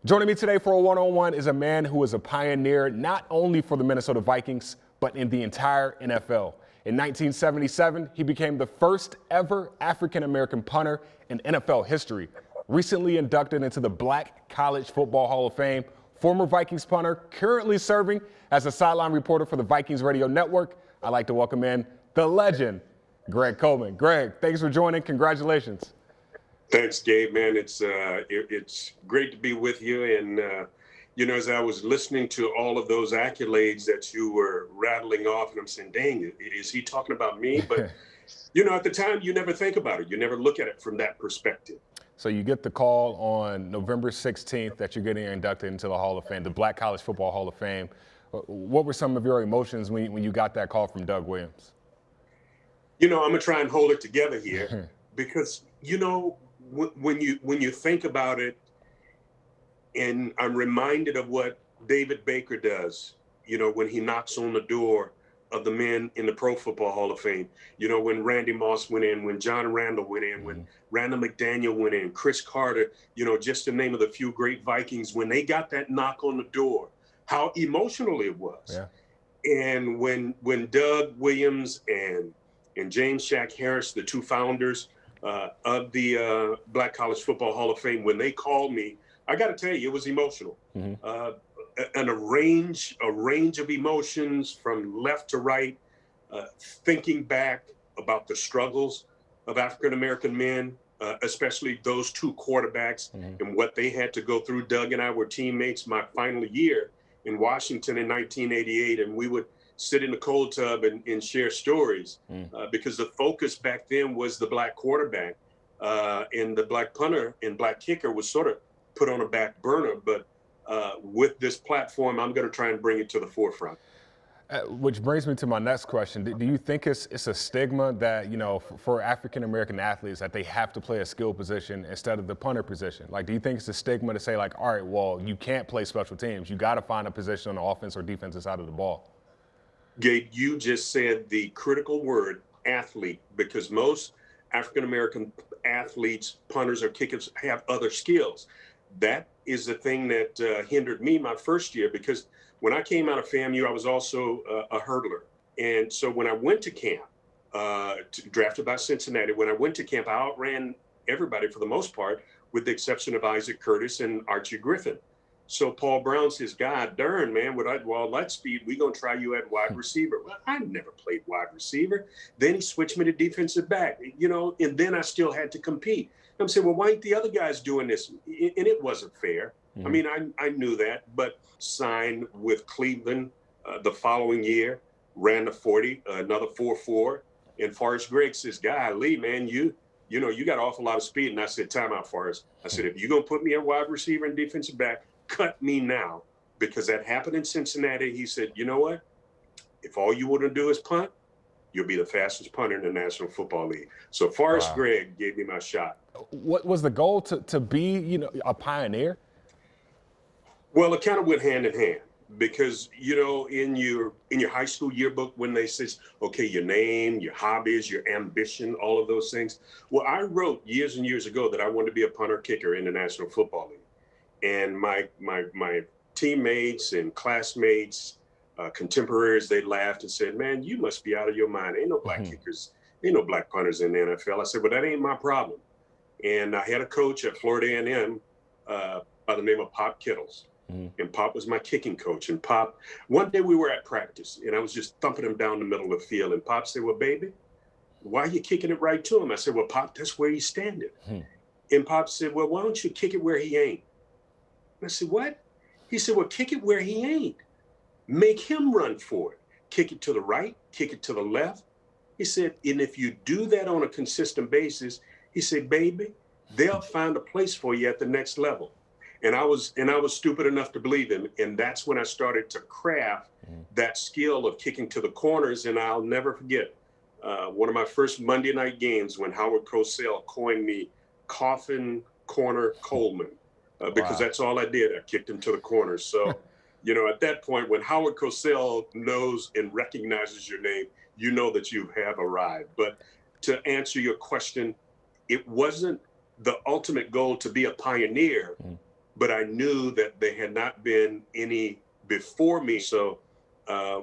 Joining me today for a one-on-one is a man who is a pioneer not only for the Minnesota Vikings, but in the entire NFL. In 1977, he became the first ever African-American punter in NFL history. Recently inducted into the Black College Football Hall of Fame, former Vikings punter, currently serving as a sideline reporter for the Vikings radio network, I'd like to welcome in the legend, Greg Coleman. Greg, thanks for joining. Congratulations. Thanks, Gabe, man. It's great to be with you. And, as I was listening to all of those accolades that you were rattling off, and I'm saying, dang, is he talking about me? But, at the time, you never think about it. You never look at it from that perspective. So you get the call on November 16th that you're getting inducted into the Hall of Fame, the Black College Football Hall of Fame. What were some of your emotions when you got that call from Doug Williams? I'm going to try and hold it together here because, when you think about it, and I'm reminded of what David Baker does, when he knocks on the door of the men in the Pro Football Hall of Fame, when Randy Moss went in, when John Randall went in, when Randall McDaniel went in, Chris Carter, just to name of the few great Vikings, when they got that knock on the door, how emotional it was. Yeah. And when Doug Williams and James Shack Harris, the two founders of the Black College Football Hall of Fame, when they called me, I got to tell you, it was emotional. And a range of emotions from left to right, thinking back about the struggles of African-American men, especially those two quarterbacks and what they had to go through. Doug and I were teammates my final year in Washington in 1988, and we would sit in the cold tub and share stories because the focus back then was the black quarterback and the black punter and black kicker was sort of put on a back burner. But with this platform, I'm going to try and bring it to the forefront. Which brings me to my next question. Do you think it's a stigma that, for African-American athletes that they have to play a skill position instead of the punter position? Like, do you think it's a stigma to say, like, all right, well, you can't play special teams. You got to find a position on the offense or defensive side of the ball? Gabe, you just said the critical word, athlete, because most African-American athletes, punters or kickers, have other skills. That is the thing that hindered me my first year, because when I came out of FAMU, I was also a hurdler. And so when I went to camp, drafted by Cincinnati, when I went to camp, I outran everybody for the most part, with the exception of Isaac Curtis and Archie Griffin. So Paul Brown says, God darn, man, with all that speed, we're going to try you at wide receiver. Well, I never played wide receiver. Then he switched me to defensive back, and then I still had to compete. I'm saying, well, why ain't the other guys doing this? And it wasn't fair. I mean, I knew that, but signed with Cleveland the following year, ran the 40, another 4.4. And Forrest Gregg says, golly, man, you got an awful lot of speed. And I said, time out, Forrest. I said, if you're going to put me at wide receiver and defensive back, cut me now, because that happened in Cincinnati. He said, you know what? If all you want to do is punt, you'll be the fastest punter in the National Football League. So Forrest Gregg gave me my shot. What was the goal to be, a pioneer? Well, it kind of went hand in hand because, in your high school yearbook, when they say, okay, your name, your hobbies, your ambition, all of those things. Well, I wrote years and years ago that I wanted to be a punter kicker in the National Football League. And my teammates and classmates, contemporaries, they laughed and said, man, you must be out of your mind. Ain't no black kickers, ain't no black punters in the NFL. I said, well, that ain't my problem. And I had a coach at Florida A&M by the name of Pop Kittles. And Pop was my kicking coach. And Pop, one day we were at practice and I was just thumping him down the middle of the field. And Pop said, well, baby, why are you kicking it right to him? I said, well, Pop, that's where he's standing. And Pop said, well, why don't you kick it where he ain't? I said, what? He said, well, kick it where he ain't. Make him run for it. Kick it to the right, kick it to the left. He said, and if you do that on a consistent basis, he said, baby, they'll find a place for you at the next level. And I was stupid enough to believe him. And that's when I started to craft that skill of kicking to the corners. And I'll never forget one of my first Monday night games when Howard Cosell coined me Coffin Corner Coleman. Because that's all I did. I kicked him to the corner. So, at that point, when Howard Cosell knows and recognizes your name, you know that you have arrived. But to answer your question, it wasn't the ultimate goal to be a pioneer. but I knew that there had not been any before me. So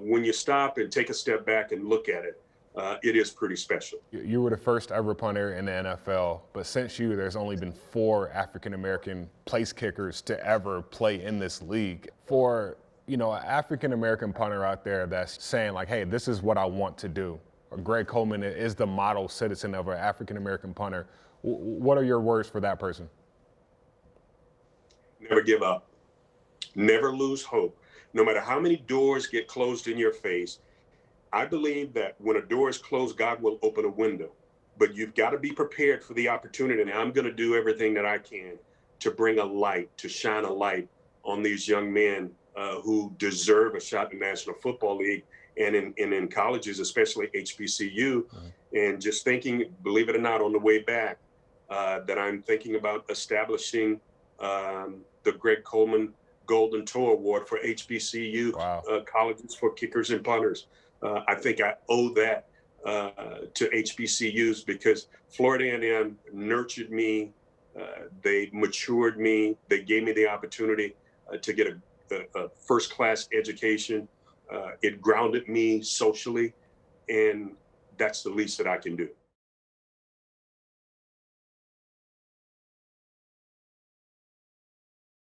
when you stop and take a step back and look at it, it is pretty special. You were the first ever punter in the NFL, but since you, there's only been 4 African-American place kickers to ever play in this league. For, an African-American punter out there that's saying like, hey, this is what I want to do. Greg Coleman is the model citizen of an African-American punter. What are your words for that person? Never give up. Never lose hope. No matter how many doors get closed in your face, I believe that when a door is closed, God will open a window. But you've got to be prepared for the opportunity. And I'm going to do everything that I can to bring a light, to shine a light on these young men who deserve a shot in the National Football League and in colleges, especially HBCU. And just thinking, believe it or not, on the way back, that I'm thinking about establishing the Greg Coleman Golden Toe Award for HBCU colleges for kickers and punters. I think I owe that to HBCUs because Florida A&M nurtured me. They matured me. They gave me the opportunity to get a first-class education. It grounded me socially, and that's the least that I can do.